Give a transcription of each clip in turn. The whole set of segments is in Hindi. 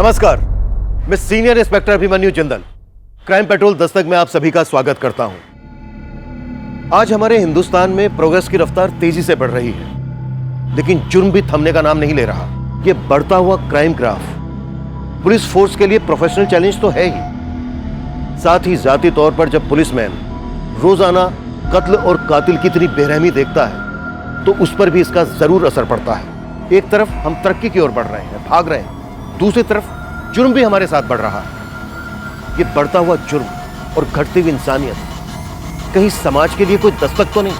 नमस्कार, मैं senior inspector Abhimanyu Jindal crime petrol Dastak में आप सभी का स्वागत करता हूं। आज हमारे हिंदुस्तान में प्रोग्रेस की रफ्तार तेजी से बढ़ रही है, लेकिन जुर्म भी थमने का नाम नहीं ले रहा। यह बढ़ता हुआ क्राइम ग्राफ पुलिस फोर्स के लिए प्रोफेशनल चैलेंज तो है ही, साथ ही जाती तौर पर जब पुलिसमैन रोजाना कत्ल और कातिल की इतनी बेरहमी देखता है तो उस पर भी इसका जरूर असर पड़ता है। एक तरफ हम तरक्की की ओर बढ़ रहे हैं, भाग रहे हैं, दूसरी तरफ जुर्म भी हमारे साथ बढ़ रहा है। ये बढ़ता हुआ जुर्म और घटती हुई इंसानियत कहीं समाज के लिए कोई दस्तक तो नहीं?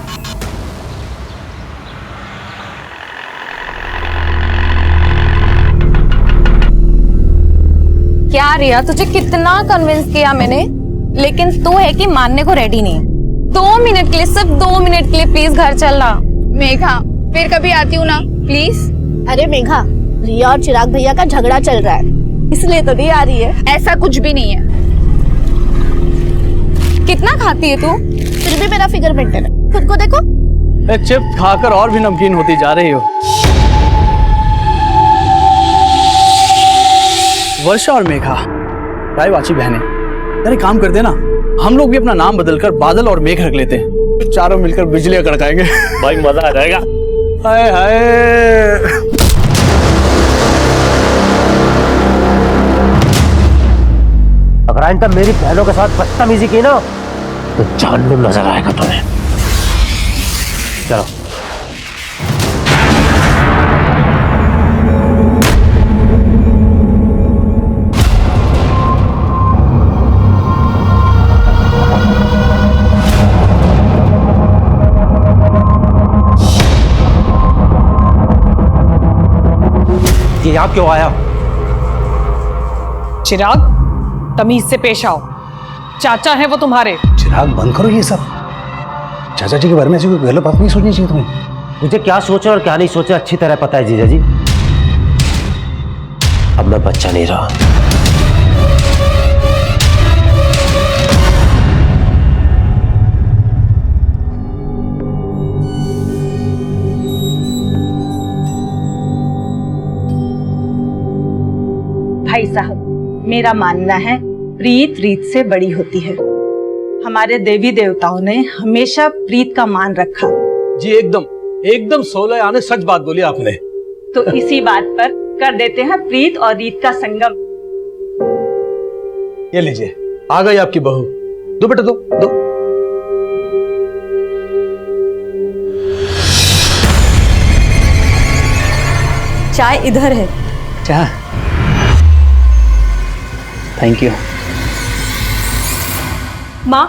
क्या रिया, तुझे कितना कन्विंस किया मैंने, लेकिन तू है कि मानने को रेडी नहीं। 2 मिनट के लिए, सिर्फ 2 मिनट के लिए प्लीज घर चलना। मेघा, फिर कभी आती हूँ ना, प्लीज। अरे मेघा, रिया और चिराग भैया का झगड़ा चल रहा है, इसलिए तो नहीं आ रही है। ऐसा कुछ भी नहीं है। कितना खाती है तू? फिर भी मेरा फिगर मेंटेन है, खुद को देखो। चिप्स खाकर और भी नमकीन होती जा रही हो। वर्षा और मेघा रायवाची बहनें, अरे काम करते ना, हम लोग भी अपना नाम बदलकर बादल और मेघ रख लेते हैं, चारों मिलकर बिजलियां कड़काएंगे। भाई मजा आ जाएगा। हाय हाय। अगर आइंदा मेरी बहनों के साथ बदतमीजी की ना तो जहन्नुम नजर आएगा तुम्हें। चलो। ये आप क्यों आया? चिराग, तमीज से पेश आओ। चाचा है वो तुम्हारे। चिराग, बंद करो ये सब। चाचा जी के बारे में ऐसी कोई गलत बात नहीं सोचनी चाहिए तुम्हें। मुझे क्या सोचा और क्या नहीं सोचा अच्छी तरह पता है जीजा जी। अब मैं बच्चा नहीं रहा। भाई साहब, मेरा मानना है प्रीत रीत से बड़ी होती है। हमारे देवी देवताओं ने हमेशा प्रीत का मान रखा। जी एकदम एकदम 16 आने सच बात बोली आपने। तो इसी बात पर कर देते हैं प्रीत और रीत का संगम। ये लीजिए, आ गई आपकी बहू। दो बेटा, दो दो। चाय इधर है। चाय? Thank you. माँ,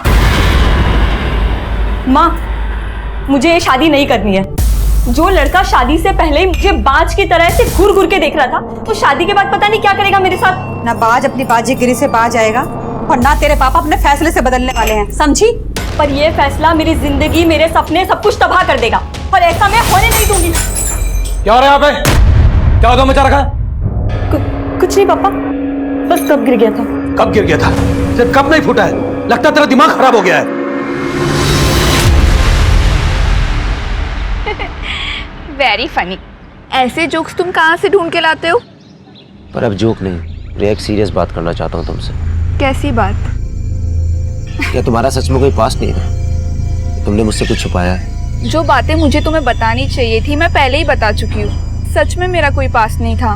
मुझे ये शादी नहीं करनी है। जो लड़का शादी से पहले ही मुझे बाज की तरह से घूर घूर के देख रहा था, वो शादी के बाद पता नहीं क्या करेगा मेरे साथ। ना बाज अपनी बाजीगिरी से बाज आएगा और ना तेरे पापा अपने फैसले से बदलने वाले हैं, समझी? पर ये फैसला मेरी जिंदगी, मेरे सपने, सब कुछ तबाह कर देगा और ऐसा मैं होने नहीं दूंगी। क्या हो रहा है यहाँ पे? क्या उधर मचा रखा? कुछ नहीं पापा, बस कब गिर गया था। कब गिर गया था? जब कब नहीं फूटा है? लगता तेरा दिमाग खराब हो गया है। Very funny. ऐसे जोक्स तुम कहाँ से ढूंढ के लाते हो? पर अब जोक नहीं, एक सीरियस बात करना चाहता हूँ तुमसे। कैसी बात? क्या तुम्हारा सच में कोई पास्ट नहीं है? तुमने मुझसे कुछ छुपाया है? जो बातें मुझे तुम्हें बतानी चाहिए थी मैं पहले ही बता चुकी हूँ। सच में मेरा कोई पास्ट नहीं था।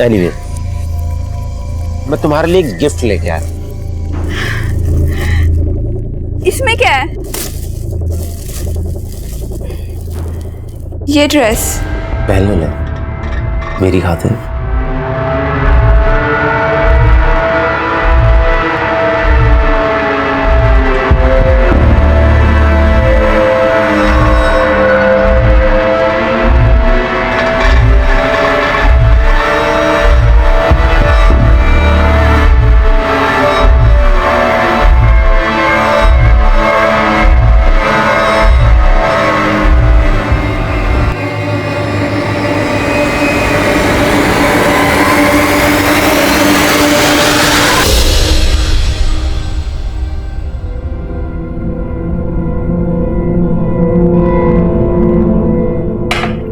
एनीवे, मैं तुम्हारे लिए एक गिफ्ट लेके आया। इसमें क्या है? ये ड्रेस पहन ले मेरी खातिर।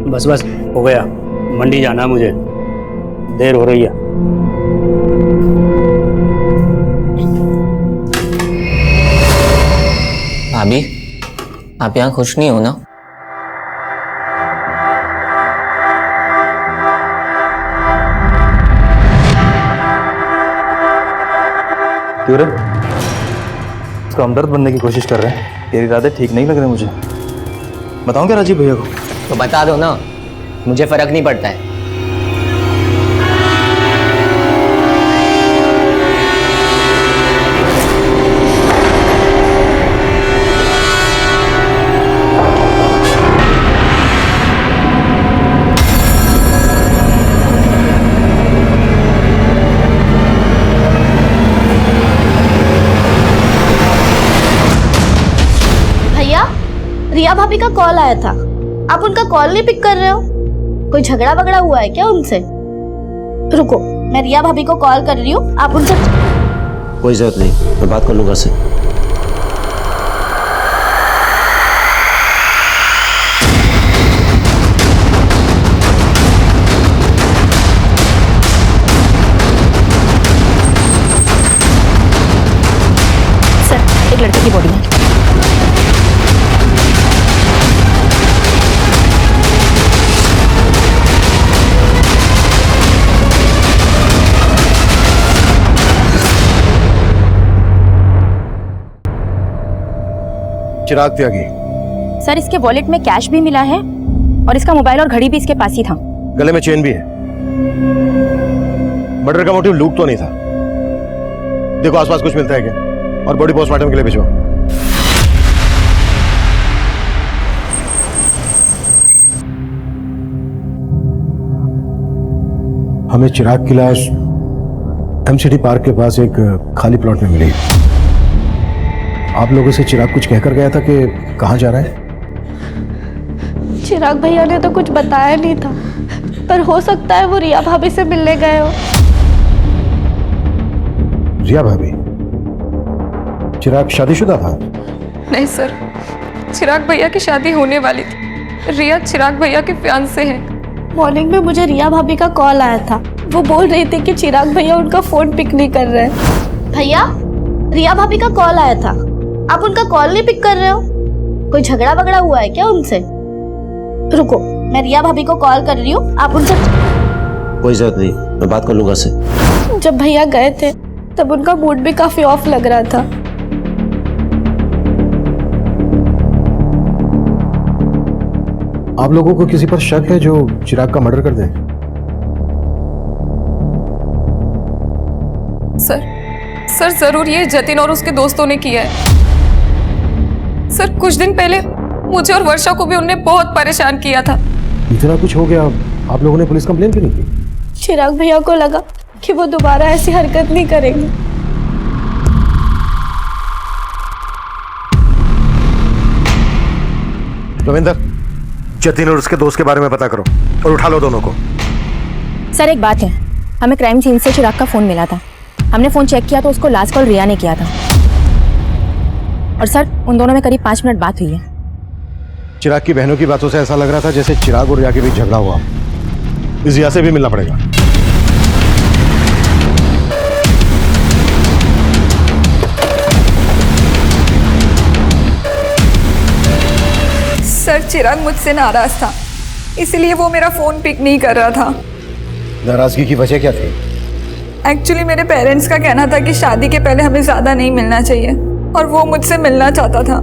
बस बस हो गया, मंडी जाना है मुझे, देर हो रही है। आप यहाँ खुश नहीं हो ना? क्यों रे? इसका हमदर्द बनने की कोशिश कर रहे हैं। तेरे इरादे ठीक नहीं लग रहे मुझे। बताऊं क्या राजीव भैया को? तो बता दो ना, मुझे फर्क नहीं पड़ता है। भैया, रिया भाभी का कॉल आया था, आप उनका कॉल नहीं पिक कर रहे हो? कोई झगड़ा वगड़ा हुआ है क्या उनसे? रुको, मैं रिया भाभी को कॉल कर रही हूँ, आप उनसे। कोई जरूरत नहीं, मैं बात कर लूंगा से। सर, एक लड़के की बॉडी में। चिराग त्यागी। सर, इसके वॉलेट में कैश भी मिला है और इसका मोबाइल और घड़ी भी इसके पास ही था। गले में चेन भी है। मर्डर का मोटिव लूट तो नहीं था। देखो आसपास कुछ मिलता है क्या, और बॉडी पोस्टमार्टम के लिए भिजवाओ। हमें चिराग की लाश एमसीडी पार्क के पास एक खाली प्लॉट में मिली। आप लोगों से चिराग कुछ कहकर गया था कि कहाँ जा रहा है? चिराग भैया ने तो कुछ बताया नहीं था, पर हो सकता है वो रिया भाभी से मिलने गए हो। रिया भाभी? चिराग शादीशुदा था? नहीं सर, चिराग भैया की शादी होने वाली थी। रिया चिराग भैया के फियांसे हैं। मॉर्निंग में मुझे रिया भाभी का कॉल आया था, वो बोल रही थी कि चिराग भैया उनका फोन पिक नहीं कर रहे। भैया, रिया भाभी का कॉल आया था, आप उनका कॉल नहीं पिक कर रहे हो? कोई झगड़ा वगड़ा हुआ है क्या उनसे? रुको, मैं रिया भाभी को कॉल कर रही हूँ, आप उनसे। कोई जरूरत नहीं, मैं बात कर लूंगा से। जब भैया गए थे तब उनका मूड भी काफी ऑफ लग रहा था। आप लोगों को किसी पर शक है जो चिराग का मर्डर कर दे? सर जरूर ये जतिन और उसके दोस्तों ने किया है। सर, कुछ दिन पहले मुझे और वर्षा को भी उनने बहुत परेशान किया था। इतना कुछ हो गया, आप लोगों ने पुलिस कंप्लेन क्यों नहीं की? चिराग भैया को लगा कि वो दोबारा ऐसी हरकत नहीं करेंगे। रविंदर, जतिन और उसके दोस्त के बारे में पता करो और उठा लो दोनों को। सर, एक बात है, हमें क्राइम सीन से चिराग का फोन मिला था। हमने फोन चेक किया तो उसको लास्ट कॉल रिया ने किया था। और सर, उन दोनों में करीब 5 मिनट बात हुई है। चिराग की बहनों की बातों से ऐसा लग रहा था जैसे चिराग और रिया के बीच झगड़ा हुआ। इस रिया से भी मिलना पड़ेगा। सर, चिराग मुझसे नाराज था, इसलिए वो मेरा फोन पिक नहीं कर रहा था। नाराजगी की वजह क्या थी? एक्चुअली मेरे पेरेंट्स का कहना था कि शादी के पहले हमें ज्यादा नहीं मिलना चाहिए, और वो मुझसे मिलना चाहता था।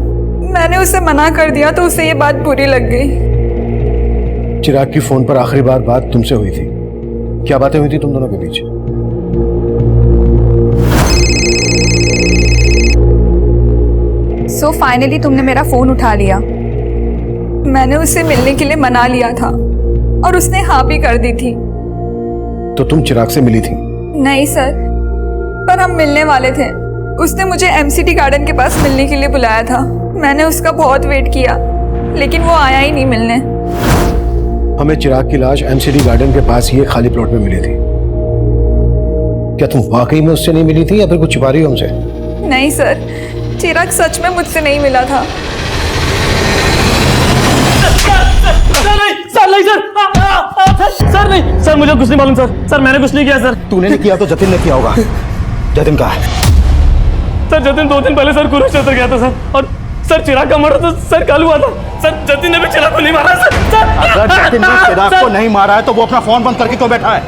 मैंने उसे मना कर दिया तो उसे ये बात बुरी लग गई। चिराग की फोन पर आखिरी बार बात तुमसे हुई थी, क्या बातें हुई थी तुम दोनों के बीच? सो फाइनली तुमने मेरा फोन उठा लिया। मैंने उससे मिलने के लिए मना लिया था और उसने हाँ भी कर दी थी। तो तुम चिराग से मिली थी? नहीं सर, पर हम मिलने वाले थे। उसने मुझे एमसीडी गार्डन के पास मिलने के लिए बुलाया था। मैंने उसका बहुत वेट किया, लेकिन वो आया ही नहीं मिलने। हमें चिराग की लाश एमसीडी गार्डन के पास ही एक खाली प्लॉट में मिली थी। क्या तुम वाकई में उससे नहीं मिली थी या फिर कुछ छुपा रही हो हमसे? नहीं सर, चिराग सच में मुझसे नहीं मिला था। सर नहीं, सर मुझे कुछ नहीं मालूम सर मैंने कुछ नहीं किया सर। तूने नहीं किया तो जतिन ने किया होगा। जतिन कहाँ है? सर जतिन 2 दिन पहले सर कुरुक्षेत्र गया था सर, और सर चिराग का मर्डर तो सर कल हुआ था। सर जतिन ने भी चिराग को नहीं मारा सर। अगर जतिन ने चिराग को नहीं मारा है तो वो अपना फोन बंद करके क्यों बैठा है?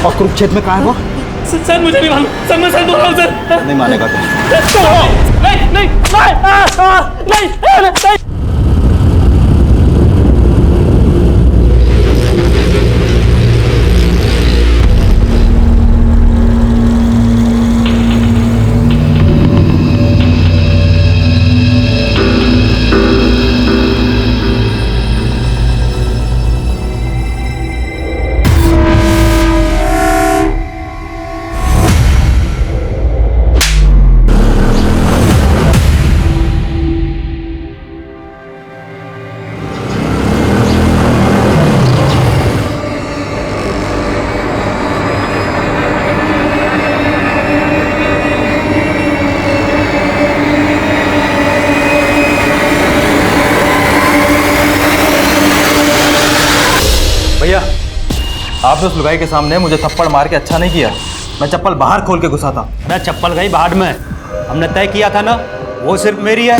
और कुरुक्षेत्र में कहाँ है वो? सर मुझे नहीं मालूम सर, मैं सर बोल रहा हूँ सर। नहीं मानेगा तो नहीं नहीं नहीं नहीं। भैया आपने उस लुगाई के सामने मुझे थप्पड़ मार के अच्छा नहीं किया। मैं चप्पल बाहर खोल के घुसा था। मैं चप्पल गई बाहर में, हमने तय किया था ना वो सिर्फ मेरी है।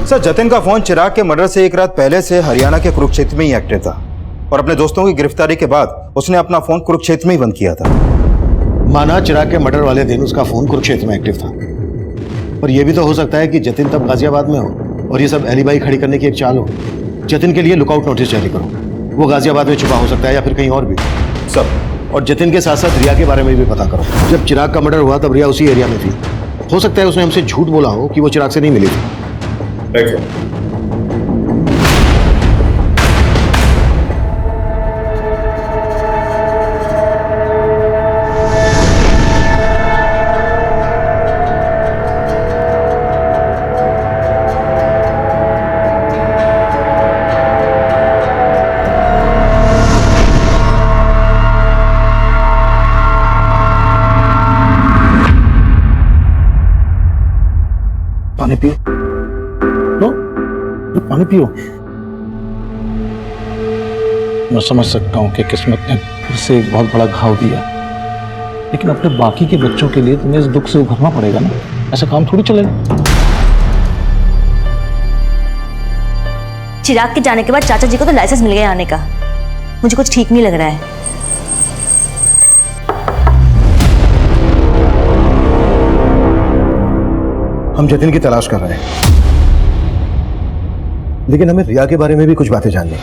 सर जतिन का फोन चिराग के मर्डर से एक रात पहले से हरियाणा के कुरुक्षेत्र में ही एक्टिव था और अपने दोस्तों की गिरफ्तारी के बाद उसने अपना फोन कुरुक्षेत्र में ही बंद किया था। माना चिराग के मर्डर वाले दिन उसका फोन कुरुक्षेत्र में एक्टिव था, पर यह भी तो हो सकता है कि जतिन तब गाजियाबाद में हो और ये सब एलिबाई खड़ी करने की एक चाल हो। जतिन के लिए लुकआउट नोटिस जारी करो, वो गाजियाबाद में छुपा हो सकता है या फिर कहीं और भी सब। और जतिन के साथ साथ रिया के बारे में भी पता करो। जब चिराग का मर्डर हुआ तब रिया उसी एरिया में थी। हो सकता है उसने हमसे झूठ बोला हो कि वो चिराग से नहीं मिली थी। पानी पियो, लो पानी पियो। मैं समझ सकता हूँ कि किस्मत ने फिर से एक बहुत बड़ा घाव दिया, लेकिन अपने बाकी के बच्चों के लिए तुम्हें इस दुख से उभरना पड़ेगा ना। ऐसा काम थोड़ी चलेगा। चिराग के जाने के बाद चाचा जी को तो लाइसेंस मिल गया आने का। मुझे कुछ ठीक नहीं लग रहा है। हम जतिन की तलाश कर रहे हैं, लेकिन हमें रिया के बारे में भी कुछ बातें जाननी है।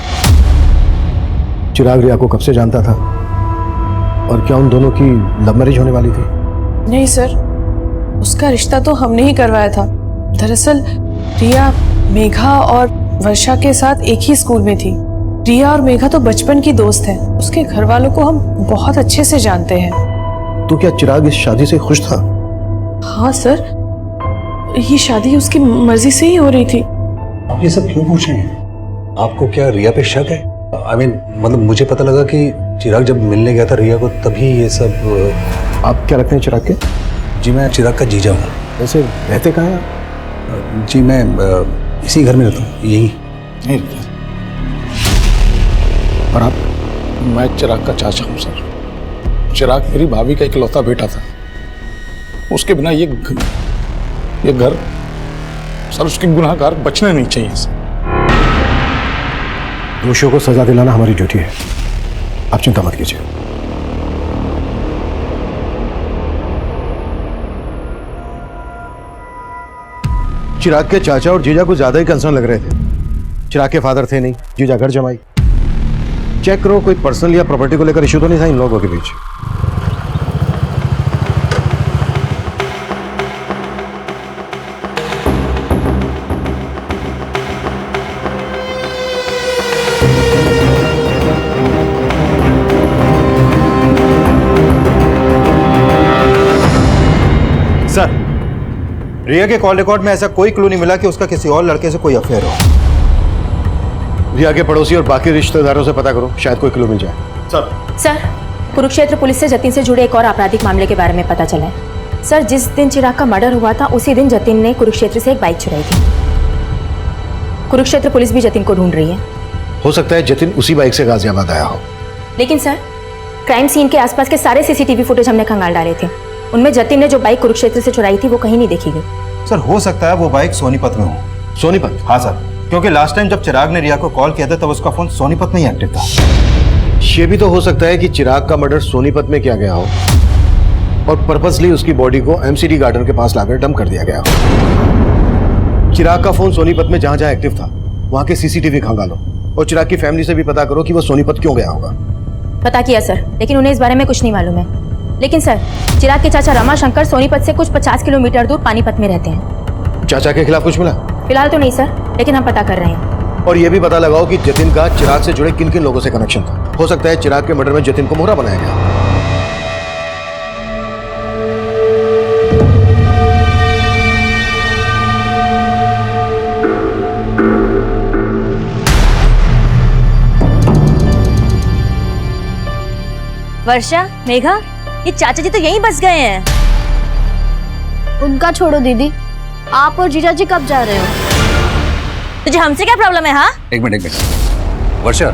चिराग रिया को कब से जानता था और क्या उन दोनों की लव मैरिज होने वाली थी? नहीं सर, उसका रिश्ता तो हमने ही करवाया था। दरअसल रिया मेघा और वर्षा के साथ एक ही स्कूल में थी। रिया और मेघा तो बचपन की दोस्त हैं। उसके घर वालों को हम बहुत अच्छे से जानते हैं। तो क्या चिराग इस शादी से खुश था? हाँ सर, ये शादी उसकी मर्जी से ही हो रही थी। आप ये सब क्यों पूछ रहे हैं? आपको क्या रिया पे शक है? मतलब मुझे पता लगा कि चिराग जब मिलने गया था रिया को तभी ये सब। आप क्या रखते हैं चिराग के? जी मैं चिराग का जीजा हूँ। वैसे रहते कहाँ हैं? जी मैं इसी घर में रहता हूँ, यही। नहीं। और आप? मैं चिराग का चाचा हूँ सर। चिराग मेरी भाभी का इकलौता बेटा था। उसके बिना ये घर सर, उसके गुनाहगार बचने नहीं चाहिए सर। दोषियों को सजा दिलाना हमारी ड्यूटी है, आप चिंता मत कीजिए। चिराग के चाचा और जीजा कुछ ज्यादा ही कंसर्न लग रहे थे। चिराग के फादर थे नहीं, जीजा घर जमाई। चेक करो कोई पर्सनल या प्रॉपर्टी को लेकर इश्यू तो नहीं था इन लोगों के बीच। सर रिया के कॉल रिकॉर्ड में ऐसा कोई क्लू नहीं मिला कि उसका किसी और लड़के से कोई अफेयर हो। रिया के पड़ोसी और बाकी रिश्तेदारों से पता करो, शायद कोई क्लू मिल जाए। सर, कुरुक्षेत्र पुलिस से जतिन से जुड़े एक और आपराधिक मामले के बारे में पता चला है। सर, जिस दिन चिराग का मर्डर हुआ था उसी दिन जतिन ने कुरुक्षेत्र से एक बाइक चुराई थी। कुरुक्षेत्र पुलिस भी जतिन को ढूंढ रही है। हो सकता है जतिन उसी बाइक से गाजियाबाद आया हो। लेकिन सर, क्राइम सीन के आसपास के सारे सीसीटीवी फुटेज हमने खंगाल डाले थे। उनमें जतिन ने जो बाइक कुरुक्षेत्र से चुराई थी वो कहीं नहीं देखी गई। सर हो सकता है वो बाइक सोनीपत में हो। सोनीपत? हाँ सर, क्योंकि लास्ट टाइम जब चिराग ने रिया को कॉल किया था तब उसका फोन सोनीपत में ही एक्टिव था। ये भी तो हो सकता है कि चिराग का मर्डर सोनीपत में किया गया हो और पर्पसली उसकी बॉडी को एमसीडी गार्डन के पास लाकर डंप कर दिया गया हो। चिराग का फोन सोनीपत में जहां जहां एक्टिव था वहां के सीसीटीवी खंगालो और चिराग की फैमिली से भी पता करो कि वो सोनीपत क्यों गया होगा। पता किया सर, लेकिन उन्हें इस बारे में कुछ नहीं मालूम है। लेकिन सर, चिराग के चाचा रमाशंकर सोनीपत से कुछ 50 किलोमीटर दूर पानीपत में रहते हैं। चाचा के खिलाफ कुछ मिला? फिलहाल तो नहीं सर, लेकिन हम पता कर रहे हैं। और ये भी पता लगाओ कि जतिन का चिराग से जुड़े किन किन लोगों से कनेक्शन था। हो सकता है चिराग के मर्डर में जतिन को मोहरा बनाया गया। वर्षा, मेघा, ये चाचा जी तो यहीं बस गए हैं। उनका छोड़ो दीदी, आप और जीजा जी कब जा रहे हो? तुझे हमसे क्या प्रॉब्लम है? हाँ, एक मिनट वर्षा,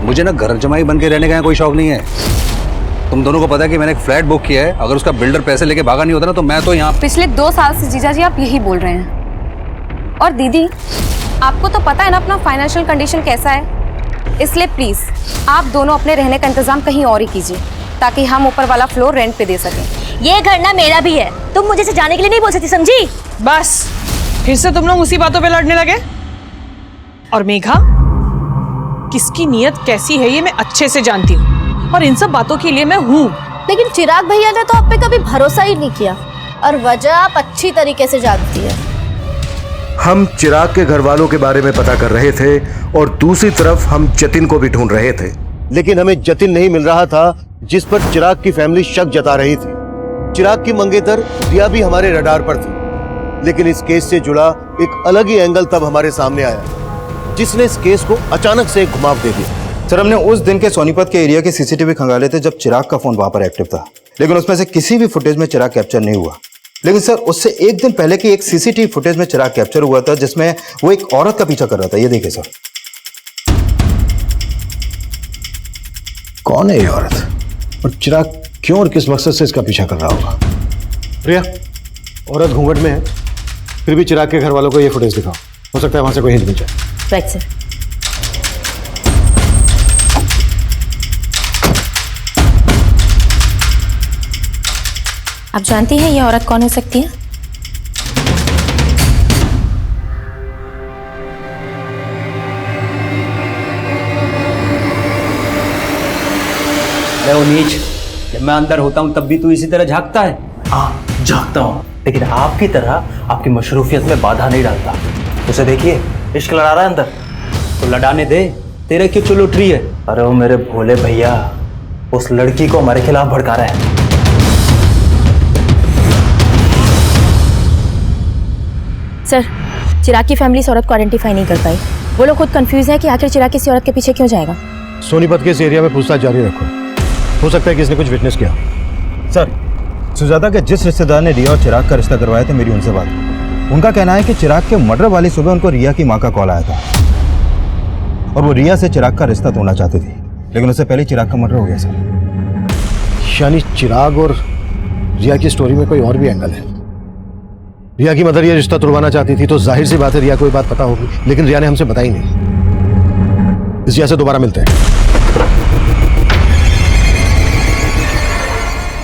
मुझे ना घर जमाई बन के रहने का कोई शौक नहीं है। तुम दोनों को पता है कि मैंने एक फ्लैट बुक किया है। अगर उसका बिल्डर पैसे लेके भागा नहीं होता ना तो मैं तो यहाँ पिछले 2 साल से जीजा जी आप यही बोल रहे हैं। और दीदी, आपको तो पता है ना अपना फाइनेंशियल कंडीशन कैसा है, इसलिए प्लीज आप दोनों अपने रहने का इंतजाम कहीं और ही कीजिए ताकि हम ऊपर वाला फ्लोर रेंट पे दे सकें। ये घर ना मेरा भी है, तुम मुझे से जाने के लिए नहीं बोल सकती, समझी? बस फिर से तुम लोग उसी बातों पे लड़ने लगे। और मेघा, किसकी नीयत कैसी है ये मैं अच्छे से जानती हूँ और इन सब बातों के लिए मैं हूँ। लेकिन चिराग भैया ने तो आप पे कभी भरोसा ही नहीं किया और वजह आप अच्छी तरीके से जानती है। हम चिराग के घर वालों के बारे में पता कर रहे थे और दूसरी तरफ हम जतिन को भी ढूंढ रहे थे, लेकिन हमें जतिन नहीं मिल रहा था जिस पर चिराग की फैमिली शक जता रही थी। चिराग की मंगेतर रिया भी हमारे रडार पर थी, लेकिन इस केस से जुड़ा एक अलग ही एंगल तब हमारे सामने आया जिसने इस केस को अचानक से एक घुमाव दे दिया। सर, हमने उस दिन के सोनीपत के एरिया के सीसीटीवी खंगाले थे जब चिराग का फोन वहां पर एक्टिव था, लेकिन उसमें से किसी भी फुटेज में चिराग कैप्चर नहीं हुआ। लेकिन सर, उससे एक दिन पहले की एक सीसीटीवी फुटेज में चिराग कैप्चर हुआ था जिसमें वो एक औरत का पीछा कर रहा था। ये देखिए सर। कौन है ये औरत और चिराग क्यों और किस मकसद से इसका पीछा कर रहा होगा? प्रिया, औरत घूंघट में है, फिर भी चिराग के घर वालों को ये फुटेज दिखाओ, हो सकता है वहां से कोई हिंट मिल जाए। Right sir. आप जानती हैं ये औरत कौन हो सकती है? नीच, जब मैं अंदर होता हूँ तब भी तू इसी तरह झांकता है? हाँ, झांकता हूँ, लेकिन आपकी तरह आपकी मशरूफियत में बाधा नहीं डालता। उसे देखिए, इश्क लड़ा रहा है अंदर। तो लड़ाने दे, तेरे क्यों चुल उठ रही है? अरे वो मेरे भोले भैया उस लड़की को हमारे खिलाफ भड़का रहा है। सर, चिराग की फैमिली इस औरत को आइडेंटिफाई नहीं कर पाई। वो लोग खुद कंफ्यूज है कि आखिर चिराग किसी औरत के पीछे क्यों जाएगा। सोनीपत के इस एरिया में पूछताछ जारी रखो, हो सकता है कि इसने कुछ विटनेस किया। सर, सुजाता के जिस रिश्तेदार ने रिया और चिराग का रिश्ता करवाया था, मेरी उनसे बात हुई। उनका कहना है कि चिराग के मर्डर वाली सुबह उनको रिया की माँ का कॉल आया था और वो रिया से चिराग का रिश्ता तोड़ना चाहती थी, लेकिन उससे पहले चिराग का मर्डर हो गया सर। यानी चिराग और रिया की स्टोरी में कोई और भी एंगल है। रिया की मदर ये रिश्ता तोड़वाना चाहती थी तो जाहिर सी बात है रिया को ये बात पता होगी, लेकिन रिया ने हमसे बताई नहीं। इस वजह से दोबारा मिलते हैं।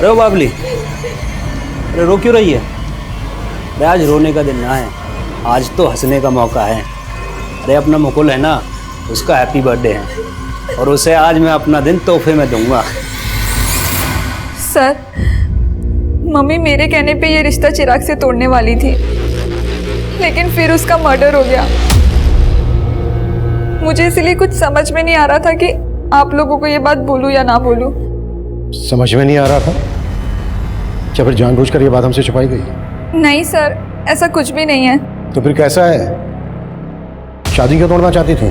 अरे बाबली, अरे रो क्यों रही है? अरे आज रोने का दिन ना है, आज तो हंसने का मौका है। अरे अपना मुकुल है ना, उसका हैप्पी बर्थडे है और उसे आज मैं अपना दिन तोहफे में दूंगा। सर, मम्मी मेरे कहने पे ये रिश्ता चिराग से तोड़ने वाली थी, लेकिन फिर उसका मर्डर हो गया। मुझे इसलिए कुछ समझ में नहीं आ रहा था कि आप लोगों को ये बात बोलूं या ना बोलूं। समझ में नहीं आ रहा था क्या फिर जानबूझकर ये बात हमसे छुपाई गई? नहीं सर, ऐसा कुछ भी नहीं है। तो फिर कैसा है? शादी क्यों तोड़ना चाहती थी?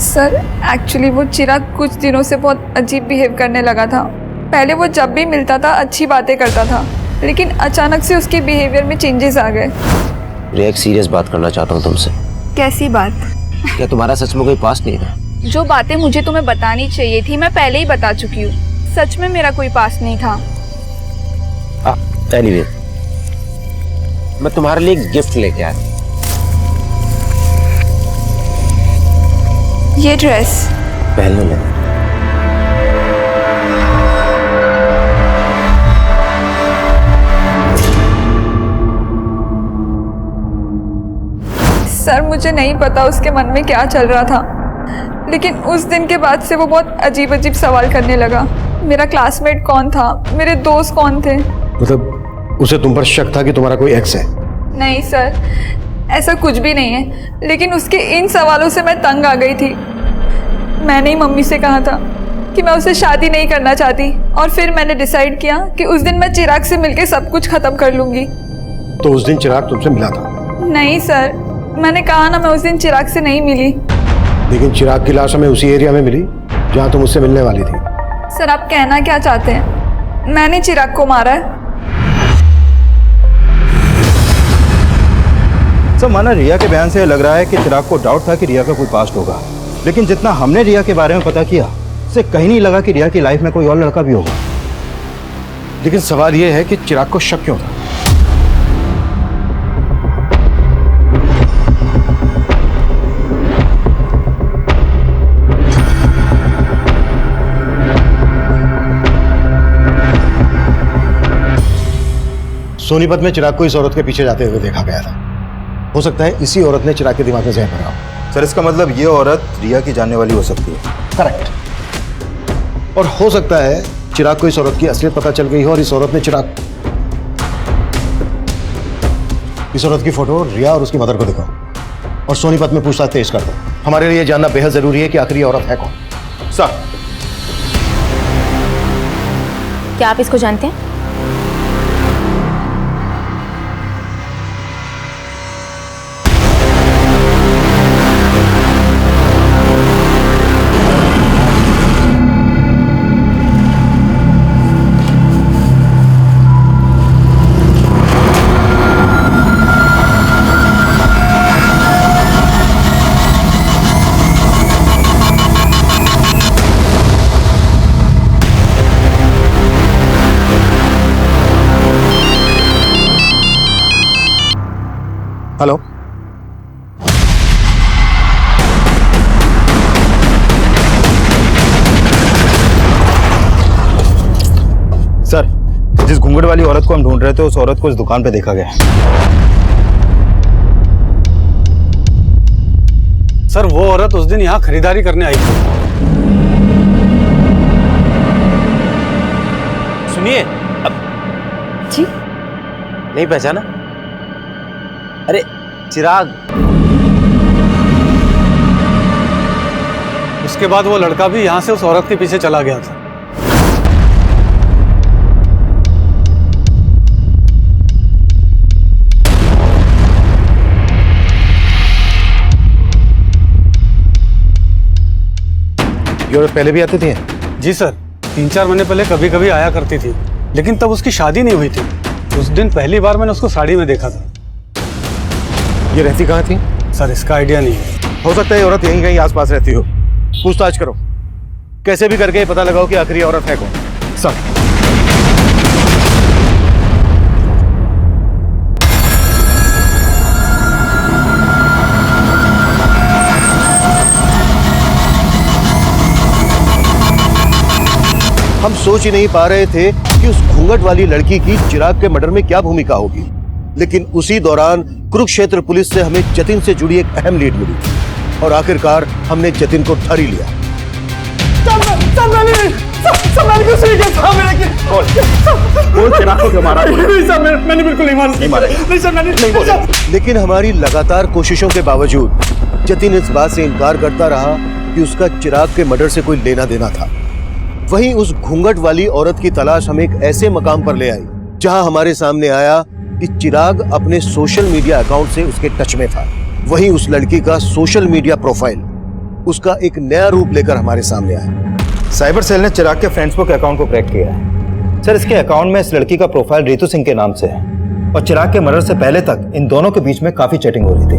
सर, एक्चुअली वो चिराग कुछ दिनों से बहुत अजीब बिहेव करने लगा था। पहले वो जब भी मिलता था अच्छी बातें करता था, लेकिन अचानक से उसके बिहेवियर में चेंजेस आ गए। रिया, एक सीरियस बात करना चाहता हूँ तुमसे। कैसी बात? क्या तुम्हारा सच में कोई पास्ट नहीं है? जो बातें मुझे तुम्हें बतानी चाहिए थी मैं पहले ही बता चुकी हूँ। सच में मेरा कोई पास नहीं था। एनीवे, मैं तुम्हारे लिए एक गिफ्ट लेके आया। ये ड्रेस पहन लो। सर मुझे नहीं पता उसके मन में क्या चल रहा था, लेकिन उस दिन के बाद से वो बहुत अजीब अजीब सवाल करने लगा। मेरा क्लासमेट कौन था, मेरे दोस्त कौन थे। मतलब उसे तुम पर शक था कि तुम्हारा कोई एक्स है? नहीं सर, ऐसा कुछ भी नहीं है, लेकिन उसके इन सवालों से मैं तंग आ गई थी। मैंने ही मम्मी से कहा था कि मैं उससे शादी नहीं करना चाहती, और फिर मैंने डिसाइड किया कि उस दिन मैं चिराग से मिलकर सब कुछ खत्म कर लूंगी। तो उस दिन चिराग तुमसे मिला था? नहीं सर, मैंने कहा ना, मैं उस दिन चिराग से नहीं मिली। लेकिन चिराग की लाश हमें उसी एरिया में मिली जहां तुम उससे मिलने वाली थी। सर आप कहना क्या चाहते हैं? मैंने चिराग को मारा है। सर माना रिया के बयान से लग रहा है कि चिराग को डाउट था कि रिया का कोई पास्ट होगा, लेकिन जितना हमने रिया के बारे में पता किया उससे कहीं नहीं लगा कि रिया की लाइफ में कोई और लड़का भी होगा। लेकिन सवाल यह है कि चिराग को शक क्यों था? सोनीपत में चिराग को इस औरत के पीछे जाते हुए देखा गया था। हो सकता है इसी औरत ने चिराग के दिमाग में जहर भरा हो। सर इसका मतलब ये औरत रिया की जानने वाली हो सकती है। करेक्ट। और हो सकता है चिराग को इस औरत की असलियत पता चल गई हो और इस औरत ने चिराग, इस औरत की फोटो रिया और उसकी मदर को दिखाओ और सोनीपत में पूछताछ तेज कर दो। हमारे लिए जानना बेहद जरूरी है कि आखिर ये औरत है कौन। सर क्या आप इसको जानते हैं? हेलो, सर जिस घूंघट वाली औरत को हम ढूंढ रहे थे उस औरत को इस दुकान पे देखा गया। सर वो औरत उस दिन यहाँ खरीदारी करने आई थी। सुनिए, अब जी नहीं पहचाना? अरे चिराग। उसके बाद वो लड़का भी यहाँ से उस औरत के पीछे चला गया था। ये औरत पहले भी आती थी? जी सर, 3-4 महीने पहले कभी कभी आया करती थी, लेकिन तब उसकी शादी नहीं हुई थी। उस दिन पहली बार मैंने उसको साड़ी में देखा था। ये रहती कहाँ थी? सर इसका आइडिया नहीं है। हो सकता है ये औरत यहीं कहीं आसपास रहती हो। पूछताछ करो, कैसे भी करके पता लगाओ कि आखिर ये औरत है कौन। सर हम सोच ही नहीं पा रहे थे कि उस घूंघट वाली लड़की की चिराग के मर्डर में क्या भूमिका होगी, लेकिन उसी दौरान कुरुक्षेत्र पुलिस से हमें जतिन से जुड़ी एक अहम लीड मिली और आखिरकार हमने जतिन को धर ही लिया। मैंने बिल्कुल नहीं मारा। लेकिन हमारी लगातार कोशिशों के बावजूद जतिन इस बात से इनकार करता रहा कि उसका चिराग के मर्डर से कोई लेना देना था। वहीं उस घूंघट वाली औरत की तलाश हमें एक ऐसे मकाम पर ले आई जहां हमारे सामने आया कि चिराग अपने सोशल मीडिया अकाउंट से उसके टच में था। वहीं उस लड़की का सोशल मीडिया प्रोफाइल उसका एक नया रूप लेकर हमारे सामने आया। साइबर सेल ने चिराग के फेसबुक अकाउंट को क्रैक किया है। सर इसके अकाउंट में इस लड़की का प्रोफाइल रितु सिंह के नाम से है और चिराग के मर्डर से पहले तक इन दोनों के बीच में काफी चैटिंग हो रही थी।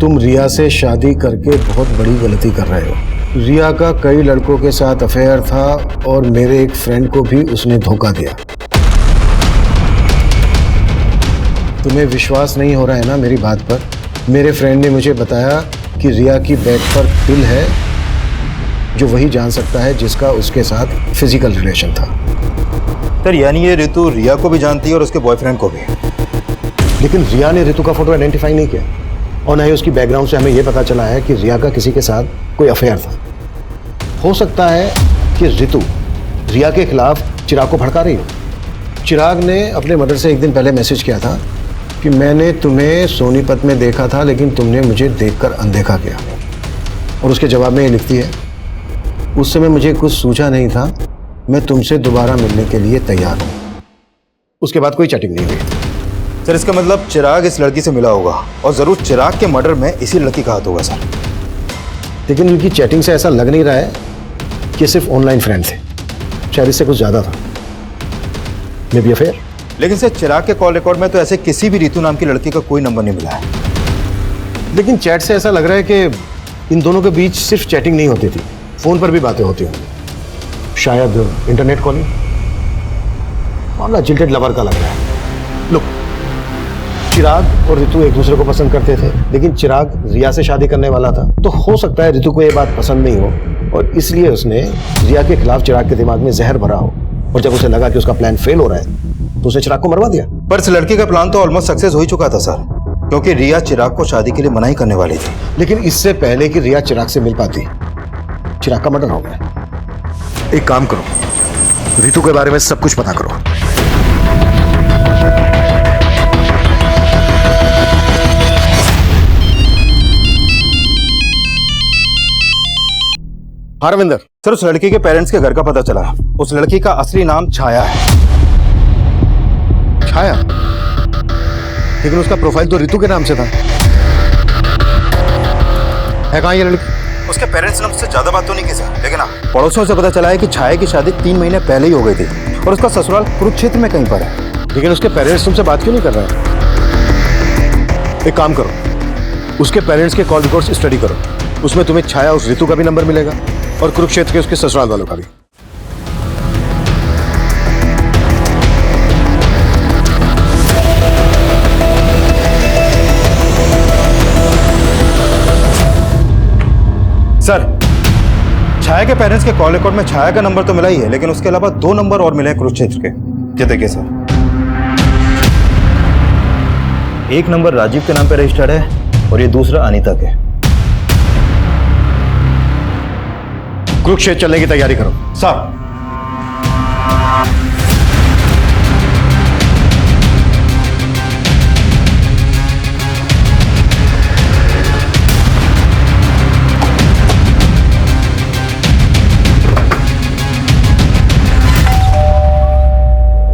तुम रिया से शादी करके बहुत बड़ी गलती कर रहे हो। रिया का कई लड़कों के साथ अफेयर था और मेरे एक फ्रेंड को भी उसने धोखा दिया। तुम्हें विश्वास नहीं हो रहा है ना मेरी बात पर? मेरे फ्रेंड ने मुझे बताया कि रिया की बेड पर पिल है जो वही जान सकता है जिसका उसके साथ फिजिकल रिलेशन था। सर यानी ये ऋतु रिया को भी जानती है और उसके बॉयफ्रेंड को भी। लेकिन रिया ने ऋतु का फोटो आइडेंटिफाई नहीं किया और ना ही उसकी बैकग्राउंड से हमें यह पता चला है कि रिया का किसी के साथ कोई अफेयर था। हो सकता है कि ऋतु रिया के खिलाफ चिराग को भड़का रही हो। चिराग ने अपने मदर से एक दिन पहले मैसेज किया था कि मैंने तुम्हें सोनीपत में देखा था लेकिन तुमने मुझे देखकर अनदेखा किया। और उसके जवाब में ये लिखती है, उस समय मुझे कुछ सूझा नहीं था, मैं तुमसे दोबारा मिलने के लिए तैयार हूँ। उसके बाद कोई चैटिंग नहीं हुई। सर इसका मतलब चिराग इस लड़की से मिला होगा और जरूर चिराग के मर्डर में इसी लड़की का हाथ होगा सर। लेकिन उनकी चैटिंग से ऐसा लग नहीं रहा है कि सिर्फ ऑनलाइन फ्रेंड थे, शायद इससे कुछ ज्यादा था। May be affair. लेकिन सर चिराग के कॉल रिकॉर्ड में तो ऐसे किसी भी ऋतु नाम की लड़की का कोई नंबर नहीं मिला है। लेकिन चैट से ऐसा लग रहा है कि इन दोनों के बीच सिर्फ चैटिंग नहीं होती थी, फोन पर भी बातें होती होंगी, शायद इंटरनेट कॉलिंग। मामला जिल्टेड लवर का लग रहा है। लुक, चिराग और ऋतु एक दूसरे को पसंद करते थे, लेकिन चिराग रिया से शादी करने वाला था, तो हो सकता है ऋतु को यह बात पसंद नहीं हो और इसलिए उसने रिया के खिलाफ चिराग के दिमाग में जहर भरा हो और जब उसे लगा कि उसका प्लान फेल हो रहा है तो उसने चिराग को मरवा दिया। पर इस लड़की का प्लान तो ऑलमोस्ट सक्सेस हो ही चुका था सर, क्योंकि रिया चिराग को शादी के लिए मना ही करने वाली थी। लेकिन इससे पहले कि रिया चिराग से मिल पाती, चिराग का मर्डर हो गया। एक काम करो, ऋतु के बारे में सब कुछ पता करो। हाँ रविंदर। सर उस लड़की के पेरेंट्स के घर का पता चला। उस लड़की का असली नाम छाया है। छाया? लेकिन उसका प्रोफाइल तो ऋतु के नाम से था। है कहाँ ये लड़की? उसके पेरेंट्स ने मुझसे ज्यादा बात तो नहीं की सर, लेकिन पड़ोसियों से पता चला है कि छाया की शादी 3 महीने पहले ही हो गई थी और उसका ससुराल कुरुक्षेत्र में कहीं पर है। लेकिन उसके पेरेंट्स तुमसे बात क्यों नहीं कर रहे हैं? एक काम करो, उसके पेरेंट्स के कॉल रिकॉर्ड्स स्टडी करो, उसमें तुम्हें छाया उस ऋतु का भी नंबर मिलेगा और कुरुक्षेत्र के उसके ससुराल वालों का भी। सर छाया के पेरेंट्स के कॉल रिकॉर्ड में छाया का नंबर तो मिला ही है, लेकिन उसके अलावा 2 नंबर और मिले हैं कुरुक्षेत्र के। ये देखिए सर, एक नंबर राजीव के नाम पे रजिस्टर्ड है और ये दूसरा अनीता के। कुरुक्षेत्र चलने की तैयारी करो। सर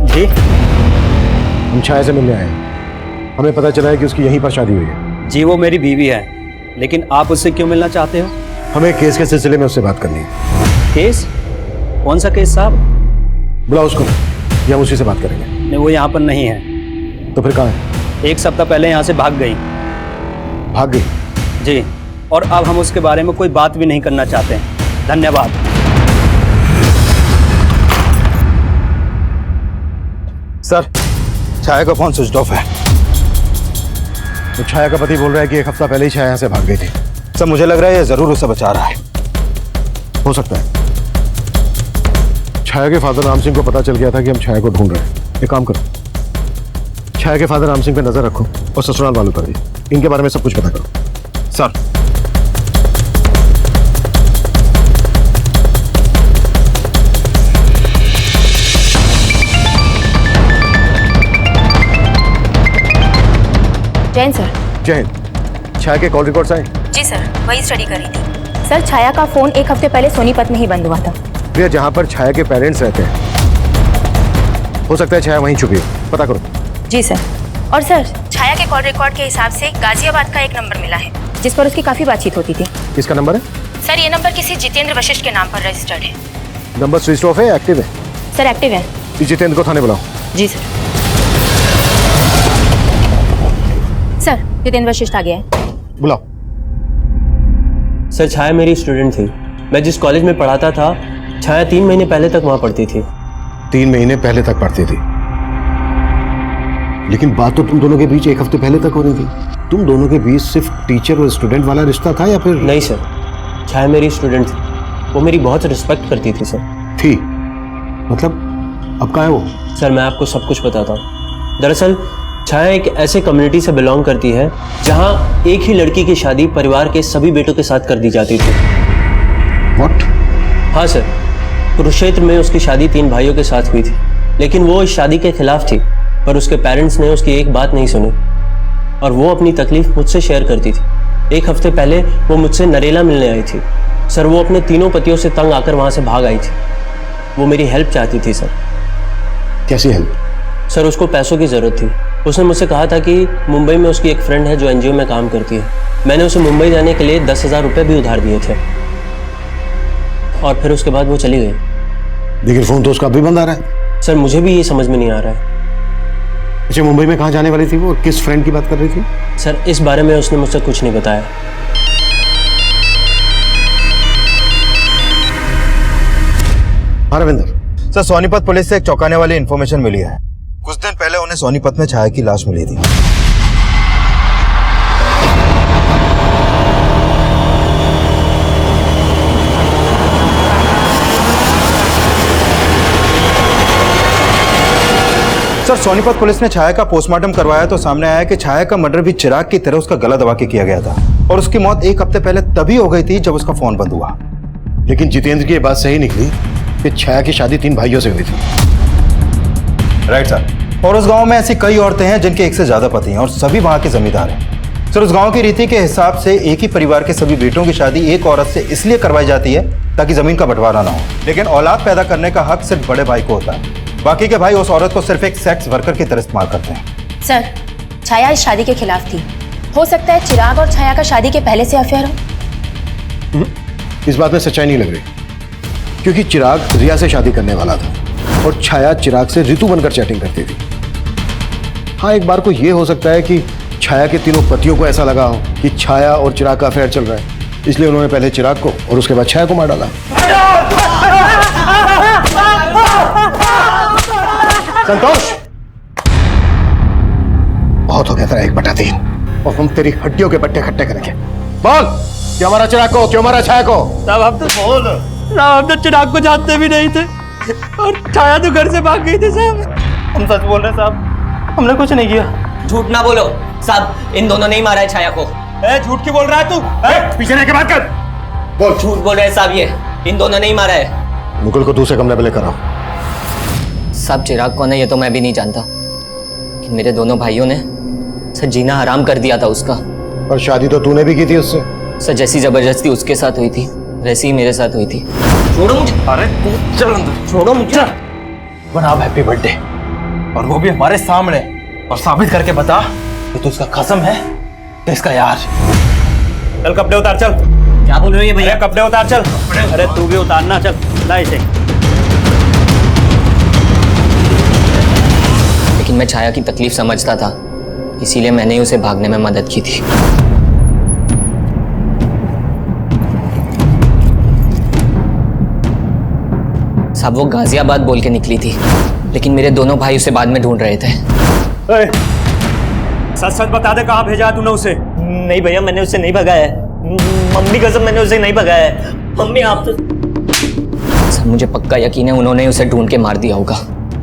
जी, हम छाया से मिलने आए हैं। हमें पता चला है कि उसकी यहीं पर शादी हुई है। जी वो मेरी बीवी है, लेकिन आप उससे क्यों मिलना चाहते हो? हमें केस के सिलसिले में उससे बात करनी है। केस? कौन सा केस साहब? बुलाओ उसको, या हम उसी से बात करेंगे। नहीं, वो यहाँ पर नहीं है। तो फिर कहाँ है? 1 सप्ताह पहले यहाँ से भाग गई। भाग गई? जी, और अब हम उसके बारे में कोई बात भी नहीं करना चाहते हैं। धन्यवाद। सर छाया का फोन स्विच ऑफ है। तो छाया का पति बोल रहा है कि 1 हफ्ता पहले ही छाया यहाँ से भाग गई थी। सर मुझे लग रहा है ये जरूर उसे बचा रहा है। हो सकता है छाया के फादर राम सिंह को पता चल गया था कि हम छाया को ढूंढ रहे हैं। एक काम करो, छाया के फादर राम सिंह पे नजर रखो और ससुराल वालों पर भी। इनके बारे में सब कुछ पता करो। सर जय हिंद सर। जय हिंद। छाया के कॉल रिकॉर्ड्स आए? जी सर, वही स्टडी कर रही थी। सर छाया का फोन 1 हफ्ते पहले सोनीपत में ही बंद हुआ था। भैया जहाँ पर छाया के पेरेंट्स रहते हैं, हो सकता है छाया वहीं छुपी है, पता करो। जी सर। और सर छाया के कॉल रिकॉर्ड के हिसाब से गाजियाबाद का एक नंबर मिला है जिस पर उसकी काफी बातचीत होती थी। किसका नंबर है? सर ये नंबर किसी जितेंद्र वशिष्ठ के नाम पर रजिस्टर्ड है। नंबर स्विच ऑफ है, एक्टिव है? सर एक्टिव है। जितेंद्र को थाने बुलाओ। जी सर। सर जितेंद्र वशिष्ठ आ गया है। बुलाओ। सर छाया मेरी स्टूडेंट थी। मैं जिस कॉलेज में पढ़ाता था, छाया 3 महीने पहले तक वहां पढ़ती थी। 3 महीने पहले तक पढ़ती थी? लेकिन बात तो तुम दोनों के बीच एक हफ्ते पहले तक हो रही थी। तुम दोनों के बीच सिर्फ टीचर और स्टूडेंट वाला रिश्ता था या फिर? नहीं सर, छाया मेरी स्टूडेंट थी, वो मेरी बहुत रिस्पेक्ट करती थी सर। थी मतलब अब कहाँ है वो? सर मैं आपको सब कुछ बताता हूँ। दरअसल छाया एक ऐसे कम्युनिटी से बिलोंग करती है जहाँ एक ही लड़की की शादी परिवार के सभी बेटों के साथ कर दी जाती थी। What? हाँ सर, कुरुक्षेत्र में उसकी शादी 3 भाइयों के साथ हुई थी, लेकिन वो इस शादी के खिलाफ थी, पर उसके पेरेंट्स ने उसकी एक बात नहीं सुनी और वो अपनी तकलीफ मुझसे शेयर करती थी। 1 हफ्ते पहले वो मुझसे नरेला मिलने आई थी। सर वो अपने तीनों पतियों से तंग आकर वहाँ से भाग आई थी। वो मेरी हेल्प चाहती थी सर। कैसी हेल्प? सर उसको पैसों की ज़रूरत थी। उसने मुझसे कहा था कि मुंबई में उसकी एक फ्रेंड है जो एनजीओ में काम करती है। मैंने उसे मुंबई जाने के लिए 10,000 रुपये भी उधार दिए थे और फिर उसके बाद वो चली गई। लेकिन फोन तो उसका अभी बंद आ रहा है। सर मुझे भी ये समझ में नहीं आ रहा है। अच्छा, मुंबई में कहाँ जाने वाली थी वो? किस फ्रेंड की बात कर रही थी? सर इस बारे में उसने मुझसे कुछ नहीं बताया। हाँ रविंदर। सर सोनीपत पुलिस से एक चौंकाने वाली इंफॉर्मेशन मिली है। कुछ दिन पहले उन्हें सोनीपत में छाया की लाश मिली थी। सर सोनीपत पुलिस ने छाया का पोस्टमार्टम करवाया तो सामने आया कि छाया का मर्डर भी चिराग की तरह उसका गला दबा के किया गया था और उसकी मौत 1 हफ्ते पहले तभी हो गई थी जब उसका फोन बंद हुआ। लेकिन जितेंद्र की ये बात सही निकली कि छाया की शादी 3 भाइयों से हुई थी। Right sir. और उस गांव में ऐसी कई औरतें हैं जिनके एक से ज्यादा पति हैं और सभी वहां के जमींदार हैं। सर उस गांव की रीति के हिसाब से एक ही परिवार के सभी बेटों की शादी एक औरत से इसलिए करवाई जाती है ताकि जमीन का बंटवारा ना हो, लेकिन औलाद पैदा करने का हक सिर्फ बड़े भाई को होता है। बाकी के भाई उस औरत को सिर्फ एक सेक्स वर्कर की तरह इस्तेमाल करते हैं। सर छाया इस शादी के खिलाफ थी। हो सकता है चिराग और छाया का शादी के पहले से अफेयर हो। इस बात में सच्चाई नहीं लग रही, क्योंकि चिराग रिया से शादी करने वाला था और छाया चिराग से ऋतु बनकर चैटिंग करती थी। हाँ, एक बार को यह हो सकता है कि छाया के तीनों पतियों को ऐसा लगा हो कि छाया और चिराग का अफेयर चल रहा है, इसलिए उन्होंने पहले चिराग को और उसके बाद छाया को मार डाला। संतोष, बहुत हो गया तेरा 1/3 और हम तेरी हड्डियों के पट्टे खट्टे करेंगे। बोल, क्यों मारा चिराग को, क्यों मारा छाया को? साहब हम तो हम तो चिराग को जानते भी नहीं थे और छाया तो घर से भाग गई थी साहब। हम सच बोल रहे हैं साहब, हमने कुछ नहीं किया। झूठ ना बोलो साहब, इन दोनों ने ही मारा है छाया को। झूठ क्यों बोल रहा है तू? पीछे रह के बात कर। बोल। झूठ बोल रहे हैं साहब, ये इन दोनों ने ही मारा है। मुकुल को दूसरे कमरे में लेकर आओ। साहब चिराग कौन है ये तो मैं भी नहीं जानता, कि मेरे दोनों भाइयों ने सर जीना हराम कर दिया था उसका। और शादी तो तूने भी की थी उससे। सर जैसी जबरदस्ती उसके साथ हुई थी वैसी ही मेरे साथ हुई थी। छोड़ो मुझे। अरे तू चल अंदर, छोड़ो मुझे। बना हैप्पी बर्थडे, और वो भी हमारे सामने, और साबित करके बता कि तू उसका कसम है कि इसका यार। चल कपड़े उतार चल। क्या बोल रही है भैया? कपड़े उतार चल। अरे तू भी उतारना, चल ला इसे। लेकिन मैं छाया की तकलीफ समझता था, इसीलिए मैंने ही उसे भागने में मदद की थी। साहब वो गाजियाबाद बोल के निकली थी, लेकिन मेरे दोनों भाई उसे बाद में ढूंढ रहे थे। सच सच बता दे, कहाँ भेजा तूने उसे? नहीं भैया, मैंने उसे नहीं भगाया है। मम्मी कसम, मैंने उसे नहीं भगाया है। मम्मी आप तो। सर मुझे पक्का यकीन है उन्होंने उसे ढूंढ के मार दिया होगा।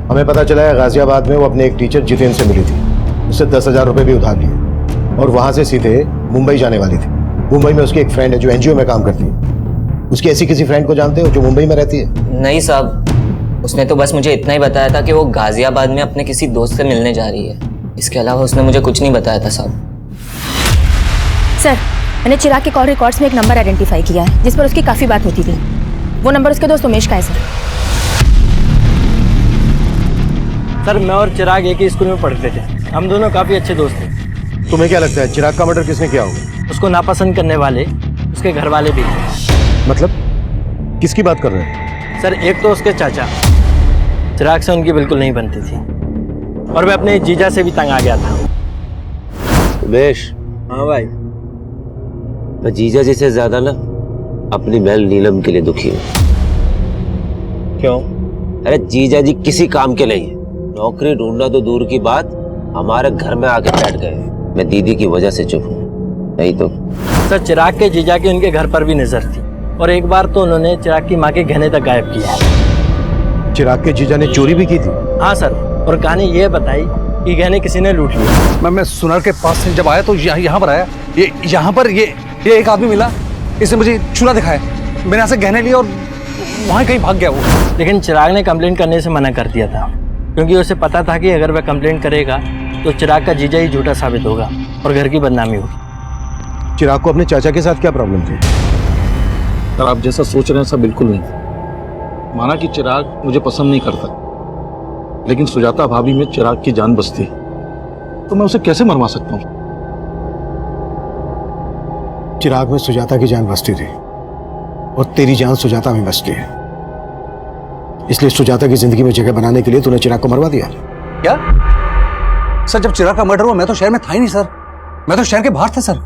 हमें पता चला है गाजियाबाद में वो अपने एक टीचर जितेंद्र से मिली थी, उससे 10,000 रुपये भी उधार लिए और वहां से सीधे मुंबई जाने वाली थी। मुंबई में उसकी एक फ्रेंड है जो एनजीओ में काम करती है। उसकी ऐसी किसी फ्रेंड को जानते हो जो मुंबई में रहती है? नहीं साहब, उसने तो बस मुझे इतना ही बताया था कि वो गाजियाबाद में अपने किसी दोस्त से मिलने जा रही है। इसके अलावा उसने मुझे कुछ नहीं बताया था साहब। सर मैंने चिराग के कॉल रिकॉर्ड्स में एक नंबर आइडेंटिफाई किया है जिस पर उसकी काफ़ी बात होती थी। वो नंबर उसके दोस्त उमेश का है सर। सर मैं और चिराग एक ही स्कूल में पढ़ते थे, हम दोनों काफ़ी अच्छे दोस्त थे। तुम्हें क्या लगता है चिराग का मर्डर किसने किया होगा? उसको नापसंद करने वाले उसके घर वाले भी थे। मतलब किसकी बात कर रहे हैं? सर एक तो उसके चाचा, चिराग से उनकी बिल्कुल नहीं बनती थी और मैं अपने जीजा से भी तंग आ गया था। उमेश। हाँ भाई। मैं जीजा जी से ज्यादा ना अपनी बहन नीलम के लिए दुखी हूँ। क्यों? अरे जीजा जी किसी काम के नहीं है, नौकरी ढूंढना तो दूर की बात, हमारे घर में आके बैठ गए। मैं दीदी की वजह से चुप हूँ, नहीं तो। सर चिराग के जीजा की उनके घर पर भी नजर थी और एक बार तो उन्होंने चिराग की माँ के गहने तक गायब किया। चिराग के जीजा ने चोरी भी की थी? हाँ सर, और कहानी ये बताई कि गहने किसी ने लूट लिए। मैं सुनार के पास से जब आया तो यहाँ पर आया, ये यहाँ पर ये एक आदमी मिला, इसने मुझे चूल्हा दिखाया, मैंने यहाँ से गहने लिए और वहाँ कहीं भाग गया वो। लेकिन चिराग ने कंप्लेंट करने से मना कर दिया था क्योंकि उसे पता था कि अगर वह कंप्लेंट करेगा तो चिराग का जीजा ही झूठा साबित होगा और घर की बदनामी होगी। चिराग को अपने चाचा के साथ क्या प्रॉब्लम थी? सर आप जैसा सोच रहे हैं सब बिल्कुल नहीं। माना कि चिराग मुझे पसंद नहीं करता, लेकिन सुजाता भाभी में चिराग की जान बसती तो मैं उसे कैसे मरवा सकता हूँ? चिराग में सुजाता की जान बसती थी और तेरी जान सुजाता में बसती है, इसलिए सुजाता की जिंदगी में जगह बनाने के लिए तूने चिराग को मरवा दिया। क्या सर, जब चिराग का मर्डर हुआ मैं तो शहर में था ही नहीं सर, मैं तो शहर के बाहर था सर।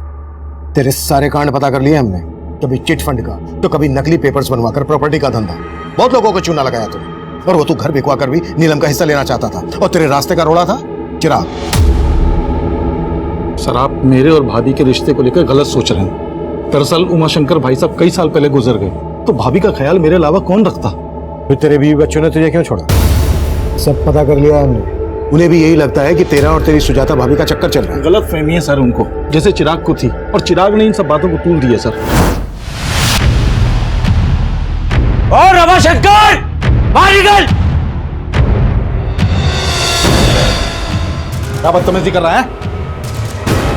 तेरे सारे कांड पता कर लिए हमने, कभी चिट फंड का तो कभी नकली पेपर्स बनवाकर प्रॉपर्टी का धंधा, बहुत लोगों को चूना लगाया तूने। और वो तू घर बिकवा कर भी नीलम का हिस्सा लेना चाहता था और तेरे रास्ते का रोड़ा था चिराग। सर आप मेरे और भाभी के रिश्ते को लेकर गलत सोच रहे हैं। दरअसल उमाशंकर भाई साहब कई साल पहले गुजर गए, तो भाभी का ख्याल मेरे अलावा कौन रखता? फिर तेरे बीवी बच्चों ने तुझे क्यों छोड़ा? सब पता कर लिया हमने। उन्हें भी यही लगता है कि तेरा और तेरी सुजाता भाभी का चक्कर चल रहा है। गलत फहमी है सर उनको, जैसे चिराग को थी, और चिराग ने इन सब बातों को तूल दिया सर। और रमाशंकर बाहर निकल! क्या बदतमीजी कर रहा है?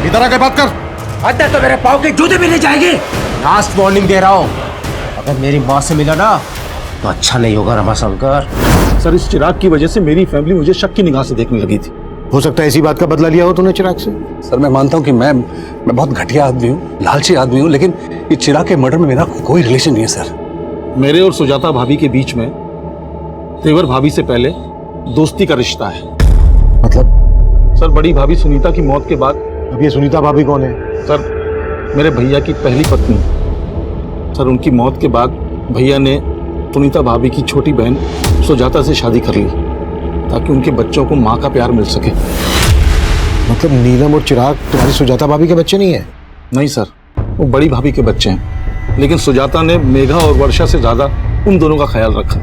इधर आके बात कर। अंदर तो मेरे पाँव के जूते भी नहीं जाएंगे। लास्ट वार्निंग दे रहा हूँ, अगर मेरी माँ से मिला ना तो अच्छा नहीं होगा रमाशंकर। सर इस चिराग की वजह से मेरी फैमिली मुझे शक की निगाह से देखने लगी थी। हो सकता है इसी बात का बदला लिया हो तूने चिराग से। सर मैं मानता हूँ कि मैं बहुत घटिया आदमी हूँ, लालची आदमी हूँ, लेकिन ये चिराग के मर्डर में मेरा कोई रिलेशन नहीं है सर। मेरे और सुजाता भाभी के बीच में तेवर भाभी से पहले दोस्ती का रिश्ता है। मतलब? सर बड़ी भाभी सुनीता की मौत के बाद। अब ये सुनीता भाभी कौन है? सर मेरे भैया की पहली पत्नी। सर उनकी मौत के बाद भैया ने सुनीता भाभी की छोटी बहन सुजाता से शादी कर ली ताकि उनके बच्चों को माँ का प्यार मिल सके। मतलब नीलम और चिराग तुम्हारी सुजाता भाभी के बच्चे नहीं है? नहीं सर, वो बड़ी भाभी के बच्चे हैं, लेकिन सुजाता ने मेघा और वर्षा से ज्यादा उन दोनों का ख्याल रखा।